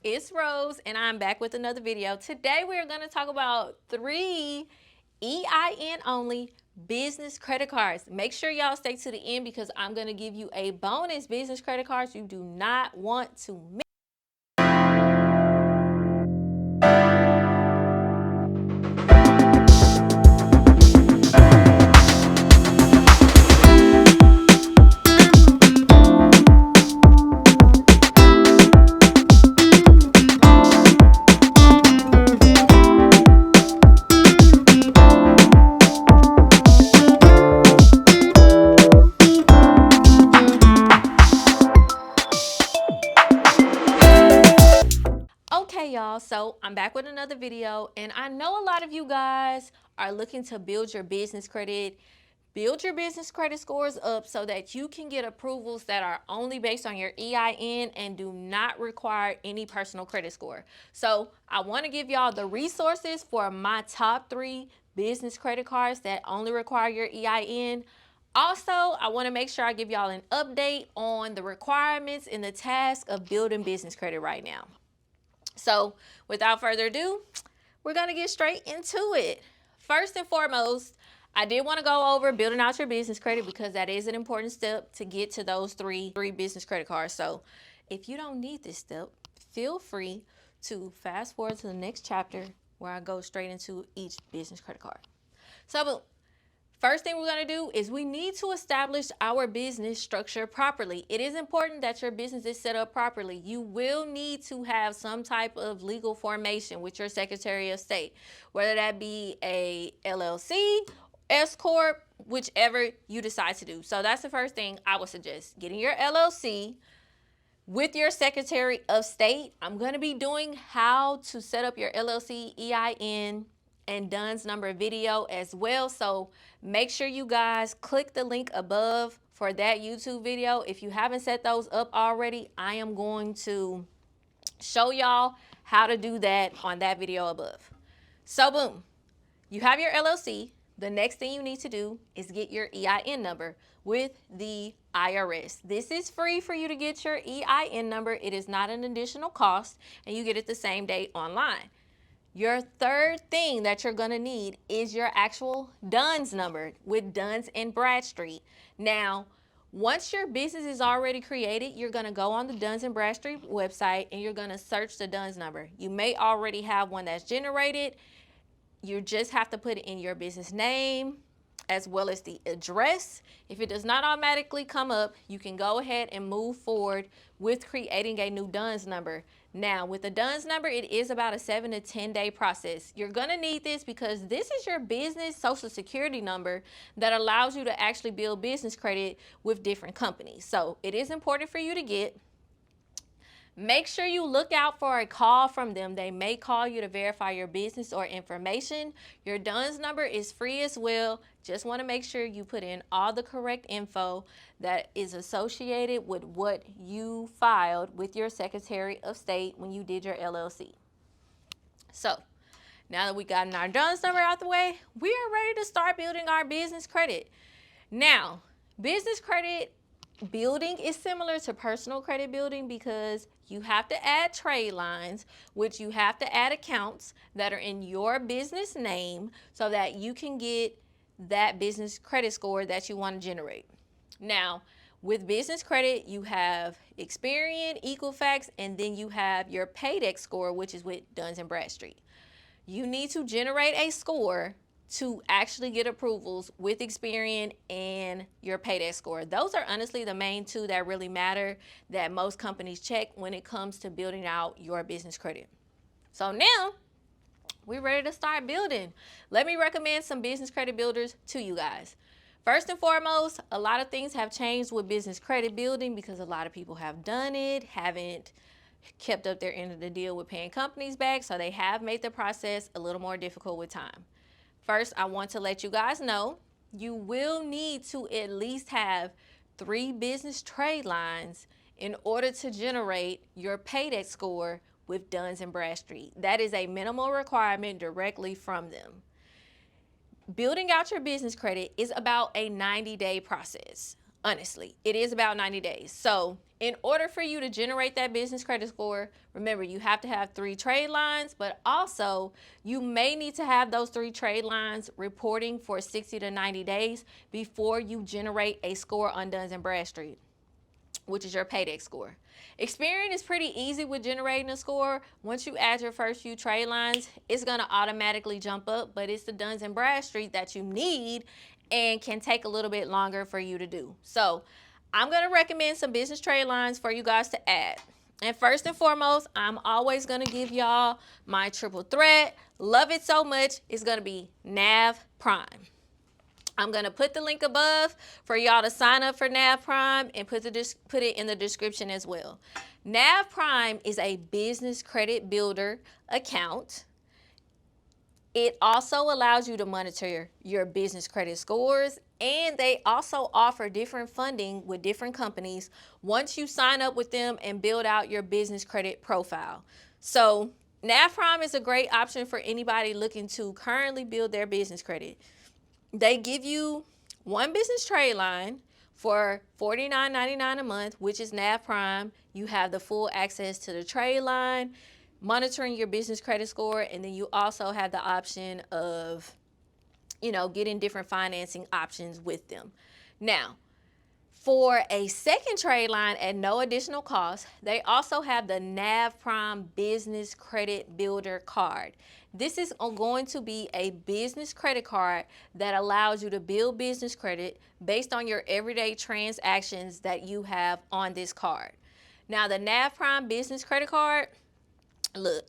It's Rose and I'm back with another video. Today we're going to talk about 3 EIN only business credit cards. Make sure y'all stay to the end because I'm going to give you a bonus business credit cards you do not want to miss. Okay, y'all, so I'm back with another video, and I know a lot of you guys are looking to build your business credit, build your business credit scores up so that you can get approvals that are only based on your EIN and do not require any personal credit score. So I want to give y'all the resources for my top 3 business credit cards that only require your EIN. Also, I want to make sure I give y'all an update on the requirements and the task of building business credit right now. So without further ado, we're going to get straight into it. First and foremost, I did want to go over building out your business credit because that is an important step to get to those three business credit cards. So if you don't need this step, feel free to fast forward to the next chapter where I go straight into each business credit card. So first thing we're going to do is we need to establish our business structure properly. It is important that your business is set up properly. You will need to have some type of legal formation with your Secretary of State, whether that be a LLC, S Corp, whichever you decide to do. So that's the first thing I would suggest, getting your LLC with your Secretary of State. I'm going to be doing how to set up your LLC, EIN, and DUNS number video as well. So make sure you guys click the link above for that YouTube video. If you haven't set those up already, I am going to show y'all how to do that on that video above. So boom, you have your LLC. The next thing you need to do is get your EIN number with the IRS. This is free for you to get your EIN number. It is not an additional cost, and you get it the same day online. Your third thing that you're gonna need is your actual DUNS number with Dun Bradstreet. Now, once your business is already created, you're gonna go on the Dun Bradstreet website and you're gonna search the DUNS number. You may already have one that's generated. You just have to put it in your business name as well as the address. If it does not automatically come up, you can go ahead and move forward with creating a new DUNS number. Now, with the DUNS number, it is about a 7 to 10 day process. You're gonna need this because this is your business social security number that allows you to actually build business credit with different companies. So it is important for you to get. Make sure you look out for a call from them. They may call you to verify your business or information. Your DUNS number is free as well. Just want to make sure you put in all the correct info that is associated with what you filed with your Secretary of State when you did your LLC. So now that we gotten our DUNS number out the way, we are ready to start building our business credit. Now, business credit building is similar to personal credit building because you have to add trade lines, which you have to add accounts that are in your business name so that you can get that business credit score that you want to generate. Now, with business credit, you have Experian, Equifax, and then you have your Paydex score, which is with Dun Bradstreet. You need to generate a score to actually get approvals with Experian and your Paydex score. Those are honestly the main 2 that really matter that most companies check when it comes to building out your business credit. So now we're ready to start building. Let me recommend some business credit builders to you guys. First and foremost, a lot of things have changed with business credit building because a lot of people have done it, haven't kept up their end of the deal with paying companies back, so they have made the process a little more difficult with time. First, I want to let you guys know you will need to at least have 3 business trade lines in order to generate your Paydex score with Dun Bradstreet. That is a minimal requirement directly from them. Building out your business credit is about a 90-day process. Honestly, it is about 90 days. So in order for you to generate that business credit score, remember, you have to have 3 trade lines, but also you may need to have those 3 trade lines reporting for 60 to 90 days before you generate a score on Dun Bradstreet, which is your paydex score. Experian is pretty easy with generating a score. Once you add your first few trade lines, it's going to automatically jump up, but it's the Dun Bradstreet that you need and can take a little bit longer for you to do. So I'm going to recommend some business trade lines for you guys to add. And first and foremost, I'm always going to give y'all my triple threat. Love it so much. It's going to be NavPrime. I'm going to put the link above for y'all to sign up for NavPrime and put it in the description as well. NavPrime is a business credit builder account. It also allows you to monitor your business credit scores, and they also offer different funding with different companies once you sign up with them and build out your business credit profile. So NavPrime is a great option for anybody looking to currently build their business credit. They give you one business trade line for $49.99 a month, which is NavPrime. You have the full access to the trade line, monitoring your business credit score, and then you also have the option of, getting different financing options with them. Now, for a second trade line at no additional cost, they also have the NavPrime Business Credit Builder Card. This is going to be a business credit card that allows you to build business credit based on your everyday transactions that you have on this card. Now, the NavPrime Business Credit Card, look,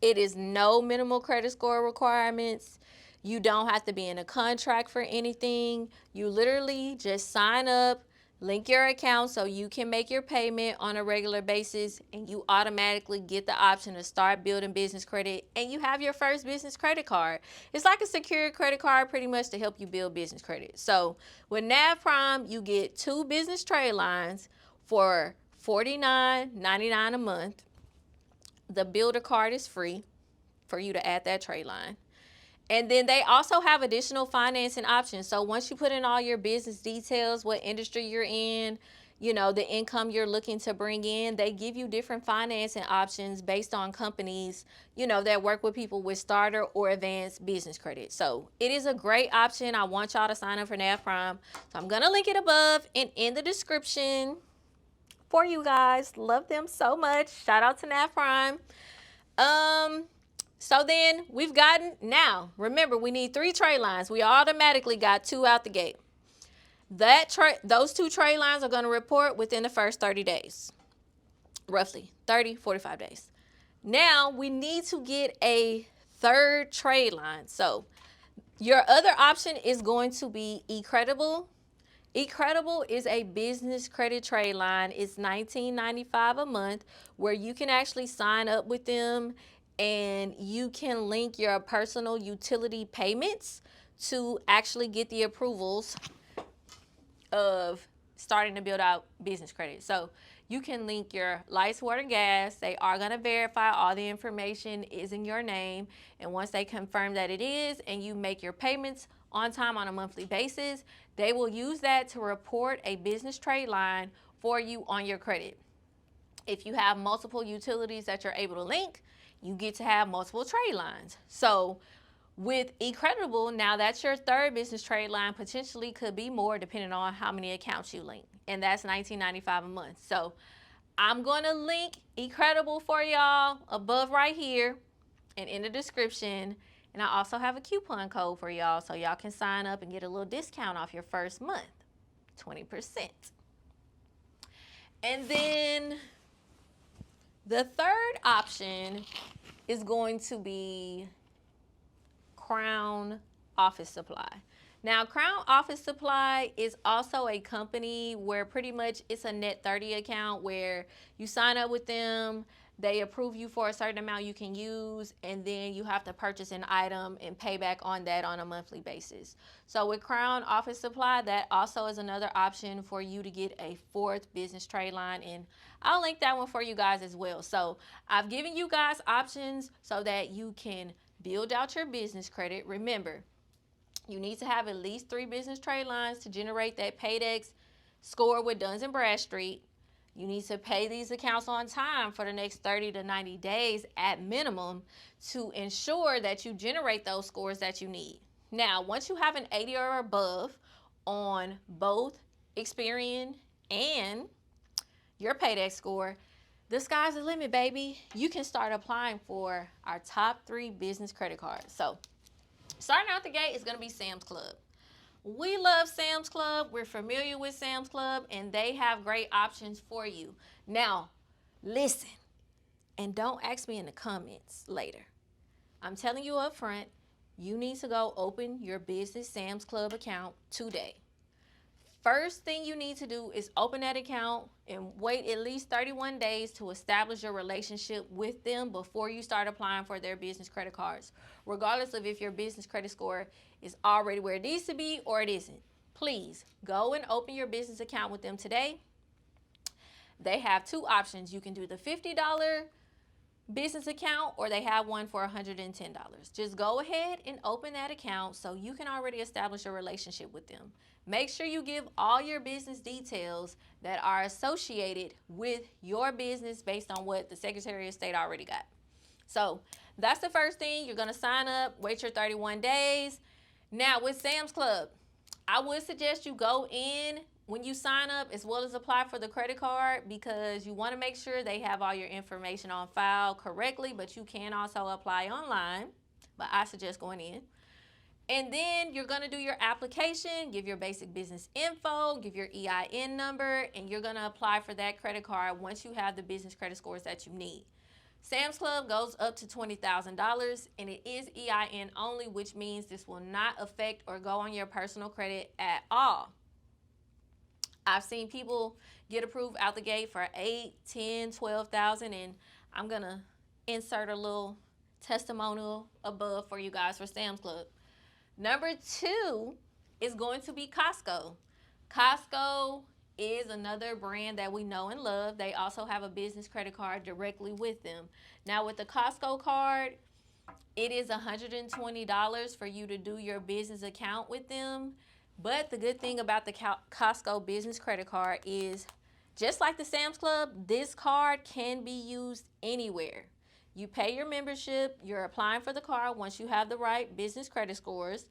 it is no minimal credit score requirements. You don't have to be in a contract for anything. You literally just sign up, link your account so you can make your payment on a regular basis, and you automatically get the option to start building business credit, and you have your first business credit card. It's like a secure credit card pretty much to help you build business credit. So with NavPrime, you get 2 business trade lines for $49.99 a month. The builder card is free for you to add that trade line. And then they also have additional financing options. So once you put in all your business details, what industry you're in, the income you're looking to bring in, they give you different financing options based on companies, that work with people with starter or advanced business credit. So it is a great option. I want y'all to sign up for NavPrime. So I'm going to link it above and in the description for you guys. Love them so much. Shout out to NavPrime. So then we've gotten, now remember, we need 3 trade lines. We automatically got 2 out the gate. Those 2 trade lines are going to report within the first 30 days, roughly 45 days. Now we need to get a 3rd trade line. So your other option is going to be Ecreditable. Ecreditable is a business credit trade line. It's $19.95 a month, where you can actually sign up with them and you can link your personal utility payments to actually get the approvals of starting to build out business credit. So you can link your lights, water, gas. They are going to verify all the information is in your name. And once they confirm that it is and you make your payments on time on a monthly basis, they will use that to report a business trade line for you on your credit. If you have multiple utilities that you're able to link, you get to have multiple trade lines. So with Ecreditable, now that's your 3rd business trade line, potentially could be more depending on how many accounts you link. And that's $19.95 a month. So I'm going to link Ecreditable for y'all above right here and in the description. And I also have a coupon code for y'all so y'all can sign up and get a little discount off your first month, 20%. And then the 3rd option is going to be Crown Office Supply. Now, Crown Office Supply is also a company where pretty much it's a net 30 account where you sign up with them, they approve you for a certain amount you can use, and then you have to purchase an item and pay back on that on a monthly basis. So with Crown Office Supply, that also is another option for you to get a 4th business trade line, and I'll link that one for you guys as well. So I've given you guys options so that you can build out your business credit. Remember, you need to have at least 3 business trade lines to generate that paydex score with Dun Bradstreet. You need to pay these accounts on time for the next 30 to 90 days at minimum to ensure that you generate those scores that you need. Now, once you have an 80 or above on both Experian and your Paydex score, the sky's the limit, baby. You can start applying for our top 3 business credit cards. So, starting out the gate is going to be Sam's Club. We love Sam's Club. We're familiar with Sam's Club, and they have great options for you. Now, listen, and don't ask me in the comments later. I'm telling you up front, you need to go open your business Sam's Club account today. First thing you need to do is open that account and wait at least 31 days to establish your relationship with them before you start applying for their business credit cards, regardless of if your business credit score is already where it needs to be or it isn't. Please go and open your business account with them today. They have 2 options. You can do the $50 business account, or they have one for $110. Just go ahead and open that account so you can already establish a relationship with them. Make sure you give all your business details that are associated with your business based on what the Secretary of State already got. So that's the first thing. You're going to sign up, wait your 31 days. Now with Sam's Club, I would suggest you go in when you sign up as well as apply for the credit card, because you want to make sure they have all your information on file correctly, but you can also apply online, but I suggest going in. And then you're going to do your application, give your basic business info, give your EIN number, and you're going to apply for that credit card once you have the business credit scores that you need. Sam's Club goes up to $20,000, and it is EIN only, which means this will not affect or go on your personal credit at all. I've seen people get approved out the gate for $8,000, $10,000, $12,000, and I'm going to insert a little testimonial above for you guys for Sam's Club. Number 2 is going to be Costco. Costco is another brand that we know and love. They also have a business credit card directly with them. Now with the Costco card, it is $120 for you to do your business account with them. But the good thing about the Costco business credit card is, just like the Sam's Club, this card can be used anywhere. You pay your membership, you're applying for the card once you have the right business credit scores.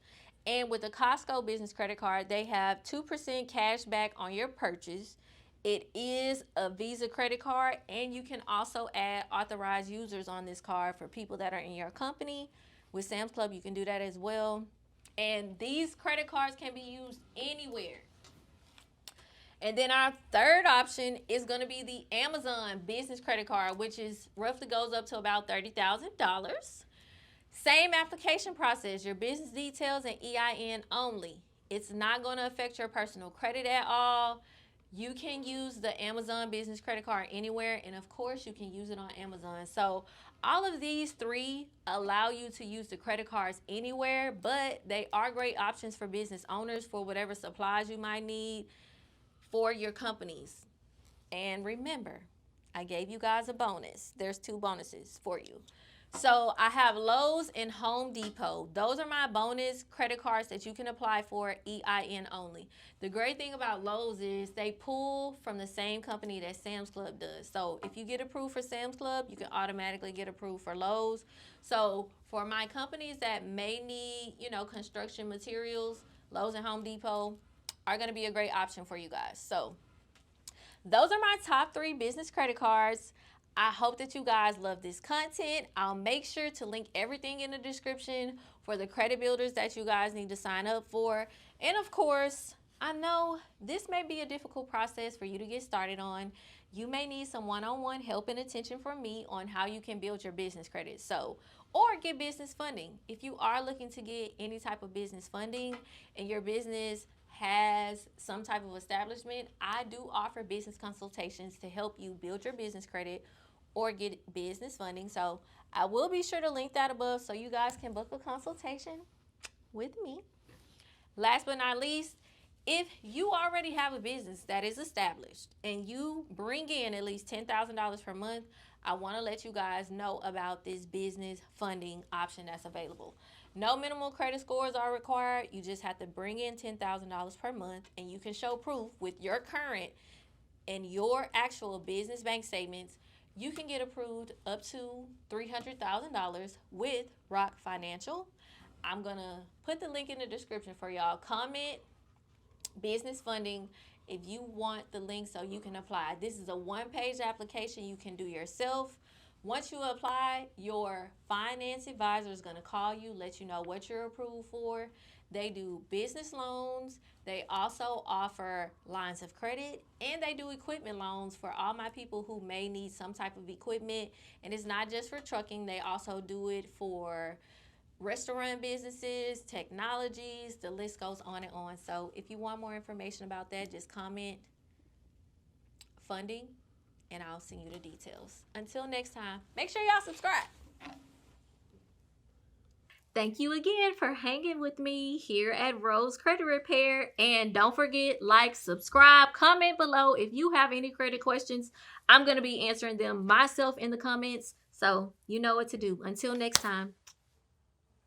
And with the Costco business credit card, they have 2% cash back on your purchase. It is a Visa credit card, and you can also add authorized users on this card for people that are in your company. With Sam's Club, you can do that as well. And these credit cards can be used anywhere. And then our third option is going to be the Amazon business credit card, which is roughly goes up to about $30,000. Same application process, your business details and EIN only. It's not going to affect your personal credit at all. You can use the Amazon business credit card anywhere, and of course you can use it on Amazon. So all of these 3 allow you to use the credit cards anywhere, but they are great options for business owners for whatever supplies you might need for your companies. And remember, I gave you guys a bonus. There's 2 bonuses for you. So I have Lowe's and Home Depot. Those are my bonus credit cards that you can apply for EIN only. The great thing about Lowe's is they pull from the same company that Sam's Club does. So if you get approved for Sam's Club, you can automatically get approved for Lowe's. So for my companies that may need, construction materials, Lowe's and Home Depot are going to be a great option for you guys. So those are my top 3 business credit cards. I hope that you guys love this content. I'll make sure to link everything in the description for the credit builders that you guys need to sign up for. And of course, I know this may be a difficult process for you to get started on. You may need some one-on-one help and attention from me on how you can build your business credit. Or get business funding. If you are looking to get any type of business funding and your business has some type of establishment, I do offer business consultations to help you build your business credit or get business funding. So I will be sure to link that above so you guys can book a consultation with me. Last but not least, if you already have a business that is established and you bring in at least $10,000 per month, I want to let you guys know about this business funding option that's available. No minimal credit scores are required. You just have to bring in $10,000 per month, and you can show proof with your current and your actual business bank statements. You can get approved up to $300,000 with Rock Financial. I'm going to put the link in the description for y'all. Comment business funding if you want the link so you can apply. This is a one-page application you can do yourself. Once you apply, your finance advisor is going to call you, let you know what you're approved for. They do business loans. They also offer lines of credit, and they do equipment loans for all my people who may need some type of equipment. And it's not just for trucking. They also do it for restaurant businesses, technologies, the list goes on and on. So if you want more information about that, just comment funding and I'll send you the details. Until next time, make sure y'all subscribe. Thank you again for hanging with me here at Rose Credit Repair. And don't forget, like, subscribe, comment below if you have any credit questions. I'm going to be answering them myself in the comments. So you know what to do. Until next time.